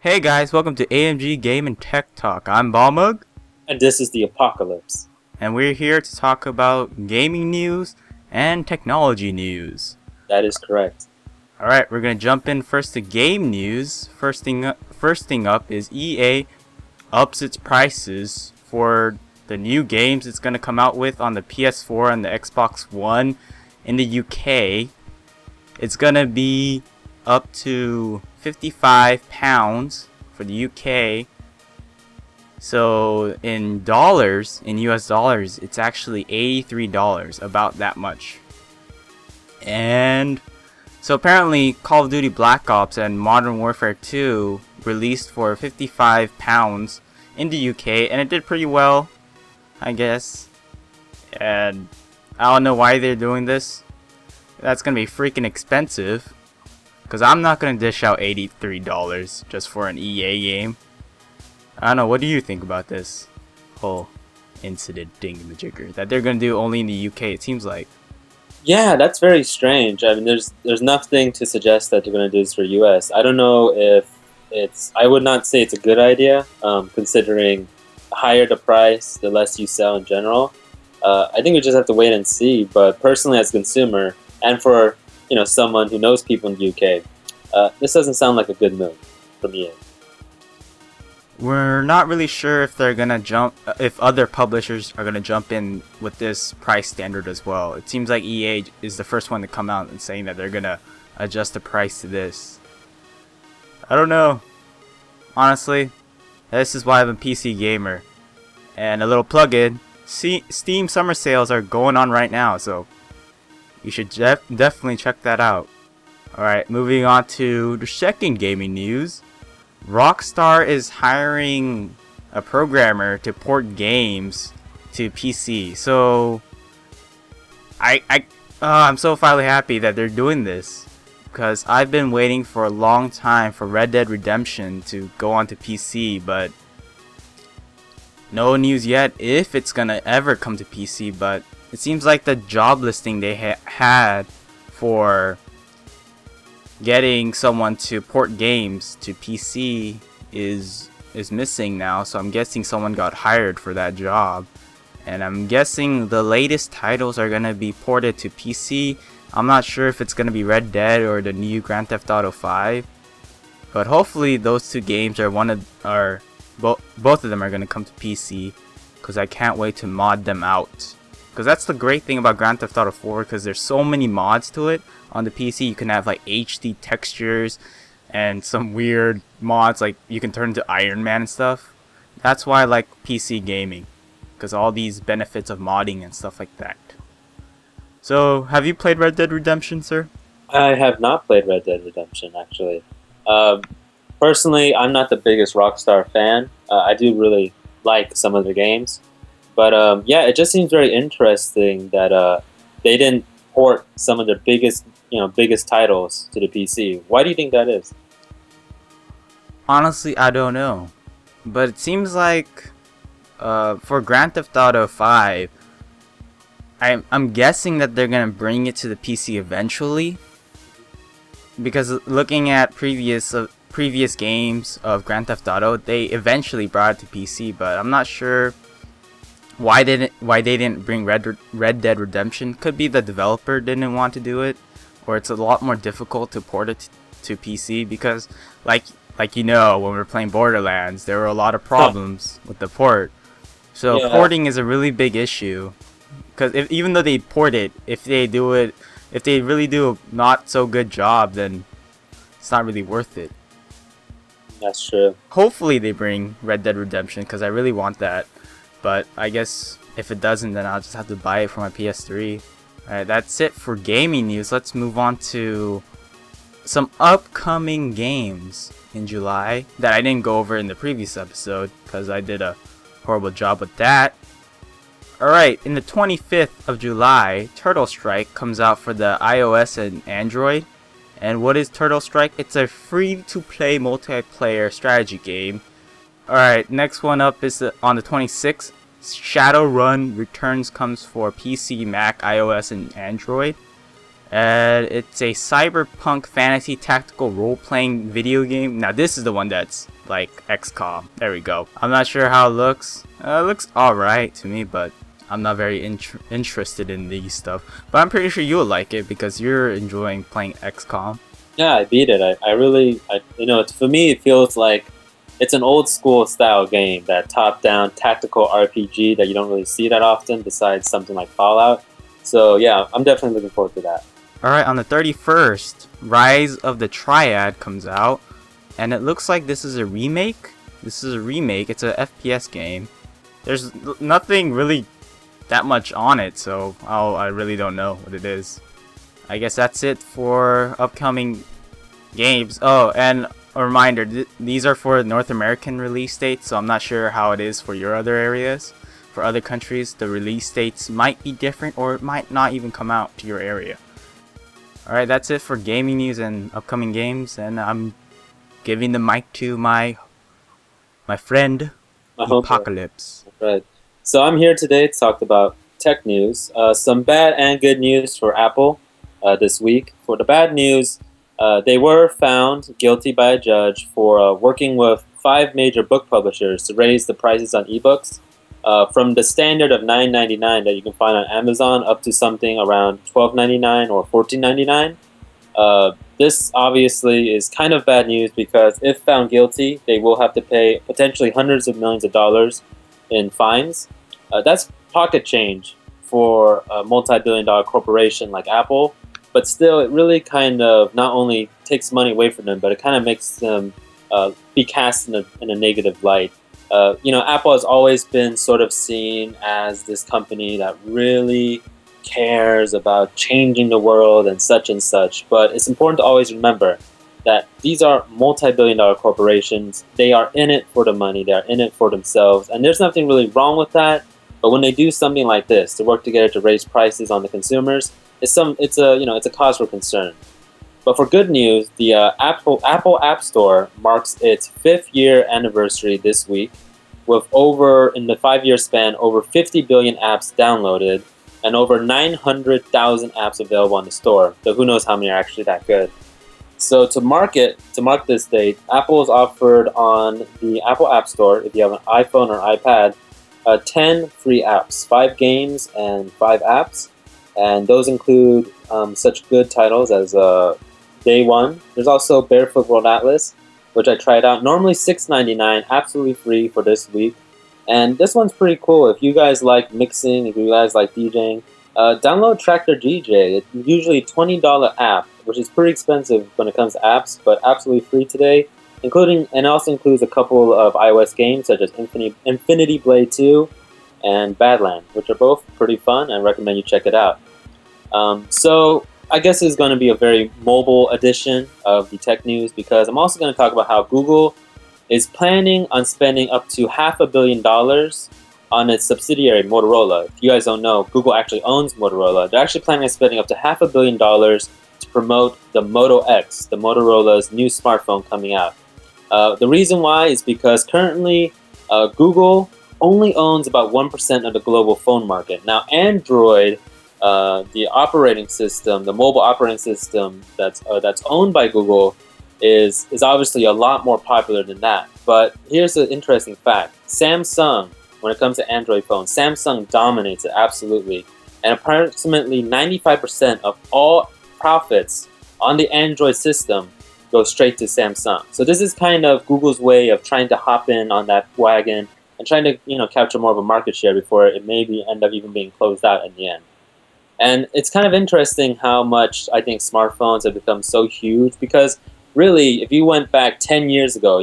Hey guys, welcome to AMG Game and Tech Talk. I'm Balmug, And this is the apocalypse. and we're here to talk about gaming news and technology news. That is correct. Alright, we're gonna jump in first to game news. First thing up is EA ups its prices for the new games it's gonna come out with on the PS4 and the Xbox One in the UK. It's gonna be up to £55 for the UK. So in dollars, in US dollars, it's actually $83, about that much. And so apparently Call of Duty Black Ops and Modern Warfare 2 released for £55 in the UK, and it did pretty well, I guess. And I don't know why they're doing this. That's gonna be freaking expensive, because I'm not gonna dish out $83 just for an EA game. I don't know, what do you think about this whole incident thingamajigger that they're gonna do only in the UK, it seems like? Yeah, that's very strange. I mean, there's nothing to suggest that they're going to do this for US. I don't know if it's. I would not say it's a good idea, considering the higher the price, the less you sell in general. I think we just have to wait and see. But personally, as a consumer, and for someone who knows people in the UK, this doesn't sound like a good move from EA. We're not really sure if they're gonna if other publishers are gonna jump in with this price standard as well. It seems like EA is the first one to come out and saying that they're gonna adjust the price to this. I don't know. Honestly, this is why I'm a PC gamer. And a little plug-in, Steam summer sales are going on right now, so you should definitely check that out. Alright, moving on to the second gaming news. Rockstar is hiring a programmer to port games to PC. So I'm so finally happy that they're doing this, because I've been waiting for a long time for Red Dead Redemption to go onto PC, but no news yet if it's gonna ever come to PC. But it seems like the job listing they had for getting someone to port games to PC is missing now, so I'm guessing someone got hired for that job, and I'm guessing the latest titles are gonna be ported to PC. I'm not sure if it's gonna be Red Dead or the new Grand Theft Auto 5, but hopefully those two games are both of them are gonna come to PC, because I can't wait to mod them out. Because that's the great thing about Grand Theft Auto 4, because there's so many mods to it. On the PC, you can have like HD textures and some weird mods, like you can turn into Iron Man and stuff. That's why I like PC gaming, because all these benefits of modding and stuff like that. So, have you played Red Dead Redemption, sir? I have not played Red Dead Redemption, actually. Personally, I'm not the biggest Rockstar fan. I do really like some of the games. But yeah, it just seems very interesting that they didn't port some of their biggest titles to the PC. Why do you think that is? Honestly, I don't know. But it seems like for Grand Theft Auto 5, I'm guessing that they're gonna bring it to the PC eventually. Because looking at previous games of Grand Theft Auto, they eventually brought it to PC, but I'm not sure why they didn't bring Red Dead Redemption. Could be the developer didn't want to do it, or it's a lot more difficult to port it to PC, because like when we were playing Borderlands, there were a lot of problems with the port. So yeah, porting is a really big issue, because even though they port it, if they really do a not so good job, then it's not really worth it. That's true. Hopefully they bring Red Dead Redemption, because I really want that. But I guess if it doesn't, then I'll just have to buy it for my PS3. Alright, that's it for gaming news. Let's move on to some upcoming games in July that I didn't go over in the previous episode, because I did a horrible job with that. Alright, in the 25th of July, Turtle Strike comes out for the iOS and Android. And what is Turtle Strike? It's a free-to-play multiplayer strategy game. Alright, next one up is on the 26th, Shadowrun Returns comes for PC, Mac, iOS, and Android. It's a cyberpunk fantasy tactical role-playing video game. Now this is the one that's like XCOM. There we go. I'm not sure how it looks. It looks alright to me, but I'm not very interested in these stuff. But I'm pretty sure you'll like it because you're enjoying playing XCOM. Yeah, I beat it. I really, for me, it feels like it's an old school style game, that top-down tactical RPG that you don't really see that often besides something like Fallout. So yeah, I'm definitely looking forward to that. Alright, on the 31st, Rise of the Triad comes out, and it looks like this is a remake. It's a FPS game. There's nothing really that much on it, so I really don't know what it is. I guess that's it for upcoming games. Oh, and a reminder, these are for North American release dates, so I'm not sure how it is for your other areas. For other countries, the release dates might be different, or it might not even come out to your area. Alright, that's it for gaming news and upcoming games, and I'm giving the mic to my friend, Apocalypse. Right. So I'm here today to talk about tech news. Some bad and good news for Apple this week. For the bad news, they were found guilty by a judge for working with 5 major book publishers to raise the prices on ebooks from the standard of $9.99 that you can find on Amazon up to something around $12.99 or $14.99. This obviously is kind of bad news because if found guilty, they will have to pay potentially hundreds of millions of dollars in fines. That's pocket change for a multi-billion-dollar corporation like Apple, but still, it really kind of not only takes money away from them, but it kind of makes them be cast in a negative light. Apple has always been sort of seen as this company that really cares about changing the world and such, but it's important to always remember that these are multi-billion-dollar corporations. They are in it for the money. They are in it for themselves, and there's nothing really wrong with that. But when they do something like this to work together to raise prices on the consumers, it's a cause for concern. But for good news, the Apple App Store marks its 5th year anniversary this week, with in the 5-year span, over 50 billion apps downloaded and over 900,000 apps available on the store. So who knows how many are actually that good. So to mark this date, Apple has offered on the Apple App Store, if you have an iPhone or iPad, 10 free apps, 5 games and 5 apps. And those include such good titles as Day One. There's also Barefoot World Atlas, which I tried out. Normally $6.99, absolutely free for this week. And this one's pretty cool. If you guys like mixing, if you guys like DJing, download Tractor DJ. It's usually a $20 app, which is pretty expensive when it comes to apps, but absolutely free today. And it also includes a couple of iOS games such as Infinity Blade 2 and Badland, which are both pretty fun. I recommend you check it out. So I guess it's going to be a very mobile edition of the tech news because I'm also going to talk about how Google is planning on spending up to $500 million on its subsidiary Motorola. If you guys don't know, Google actually owns Motorola. They're actually planning on spending up to $500 million to promote the Moto X, the Motorola's new smartphone coming out. The reason why is because currently Google only owns about 1% of the global phone market. Now Android, the operating system, the mobile operating system that's owned by Google, is obviously a lot more popular than that. But here's an interesting fact. Samsung, when it comes to Android phones, Samsung dominates it absolutely. And approximately 95% of all profits on the Android system go straight to Samsung. So this is kind of Google's way of trying to hop in on that wagon and trying to capture more of a market share before it maybe end up even being closed out in the end. And it's kind of interesting how much I think smartphones have become so huge because really, if you went back 10 years ago,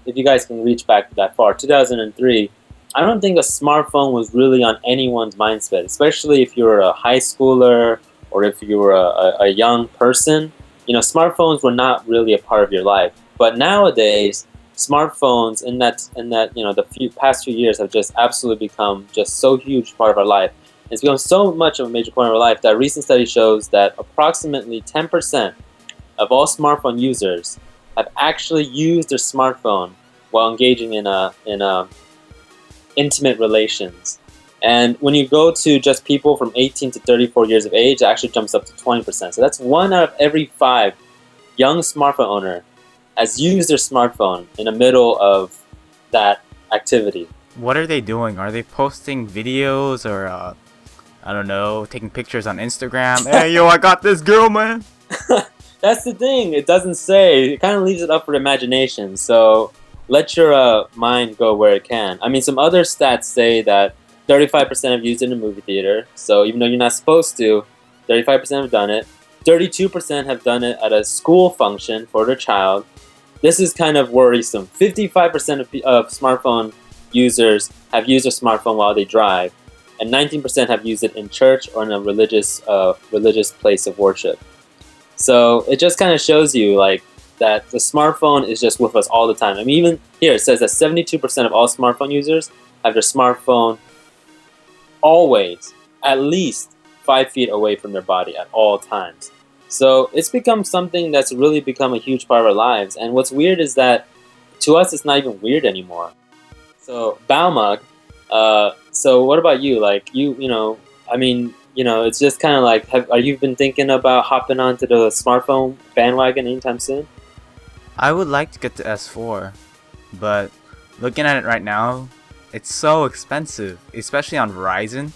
if you guys can reach back that far, 2003, I don't think a smartphone was really on anyone's mindset, especially if you're a high schooler or if you were a young person. Smartphones were not really a part of your life. But nowadays, smartphones in the past few years have just absolutely become just so huge part of our life. It's become so much of a major part of our life that a recent study shows that approximately 10% of all smartphone users have actually used their smartphone while engaging in intimate relations. And when you go to just people from 18 to 34 years of age, it actually jumps up to 20%. So that's 1 out of every 5 young smartphone owner has used their smartphone in the middle of that activity. What are they doing? Are they posting videos or I don't know, taking pictures on Instagram? Hey, yo, I got this girl, man. That's the thing. It doesn't say. It kind of leaves it up for imagination. So let your mind go where it can. I mean, some other stats say that 35% have used it in a movie theater. So even though you're not supposed to, 35% have done it. 32% have done it at a school function for their child. This is kind of worrisome. 55% of smartphone users have used a smartphone while they drive, and 19% have used it in church or in a religious place of worship. So it just kind of shows you like that the smartphone is just with us all the time. I mean, even here it says that 72% of all smartphone users have their smartphone always at least 5 feet away from their body at all times. So it's become something that's really become a huge part of our lives. And what's weird is that to us, it's not even weird anymore. So Balmug, so what about you? Like it's just kind of like, are you been thinking about hopping onto the smartphone bandwagon anytime soon? I would like to get the S4, but looking at it right now, it's so expensive, especially on Verizon.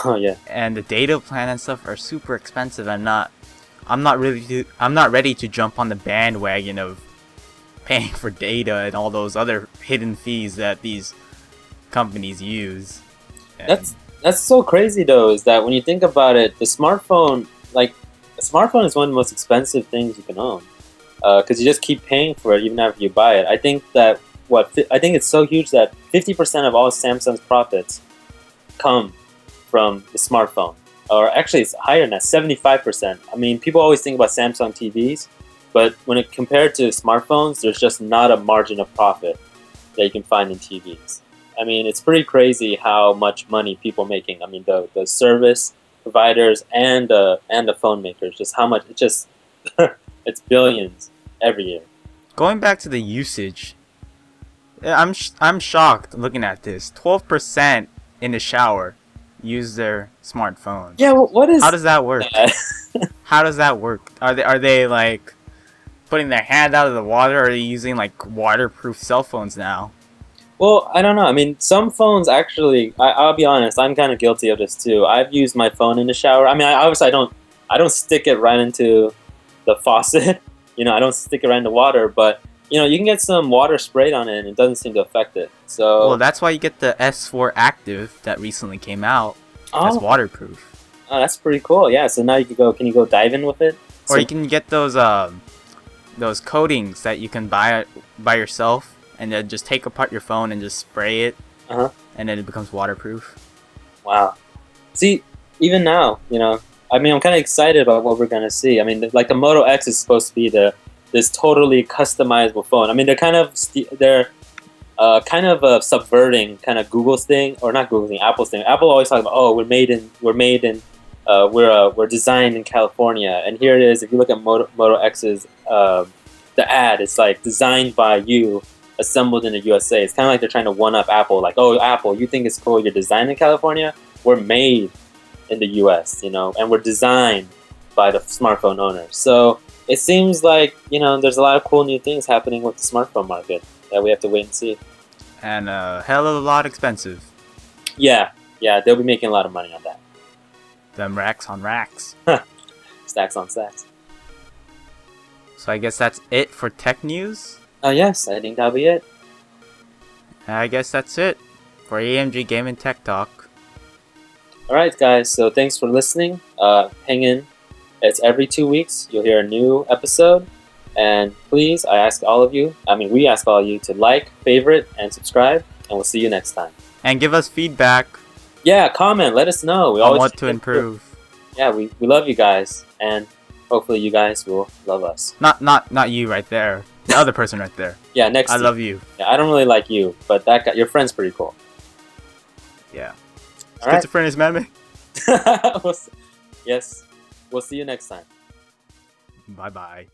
Oh yeah. And the data plan and stuff are super expensive. I'm not ready to jump on the bandwagon of paying for data and all those other hidden fees that these companies use. And That's so crazy though, is that when you think about it, the smartphone is one of the most expensive things you can own, because you just keep paying for it even after you buy it. I think it's so huge that 50% of all Samsung's profits come from the smartphone, or actually it's higher than that, 75%. I mean, people always think about Samsung TVs, but when it compared to smartphones, there's just not a margin of profit that you can find in TVs. I mean, it's pretty crazy how much money people are making. I mean, the service providers and the phone makers, just how much, it's billions every year. going back to the usage, I'm shocked looking at this. 12% in the shower use their smartphone. Yeah, what is? How does that work? How does that work? Are they like putting their hand out of the water, or are they using like waterproof cell phones now? Well, I don't know. I mean, some phones actually. I'll be honest. I'm kind of guilty of this too. I've used my phone in the shower. I mean, obviously, I don't stick it right into the faucet. I don't stick it right in the water. But you can get some water sprayed on it, and it doesn't seem to affect it. So. Well, that's why you get the S4 Active that recently came out. That's waterproof. Oh, that's pretty cool. Yeah. So now can you go dive in with it? Or you can get those coatings that you can buy by yourself. And then just take apart your phone and just spray it, and then it becomes waterproof. Wow. See, even now, I mean, I'm kind of excited about what we're gonna see. I mean, like the Moto X is supposed to be this totally customizable phone. I mean, they're kind of subverting kind of Google's thing, or not Google's thing, Apple's thing. Apple always talks about, we're designed in California, and here it is. If you look at Moto X's the ad, it's like designed by you, assembled in the USA. It's kind of like they're trying to one-up Apple. Like, oh, Apple, you think it's cool you're designed in California? We're made in the US, and we're designed by the smartphone owners. So it seems like, there's a lot of cool new things happening with the smartphone market that we have to wait and see. And a hell of a lot expensive. Yeah, they'll be making a lot of money on that. Them racks on racks. Stacks on stacks. So I guess that's it for tech news. Yes, I think that'll be it. I guess that's it for AMG Game and Tech Talk. Alright guys, so thanks for listening. Hang in. It's every 2 weeks. You'll hear a new episode. And please, we ask all of you to like, favorite, and subscribe. And we'll see you next time. And give us feedback. Yeah, comment. Let us know. We always want to improve. Yeah, we love you guys. And hopefully you guys will love us. Not you right there. The other person right there. Yeah, next. I love you. Yeah, I don't really like you, but that guy, your friend's pretty cool. Yeah. Schizophrenia, man. Yes. We'll see you next time. Bye-bye.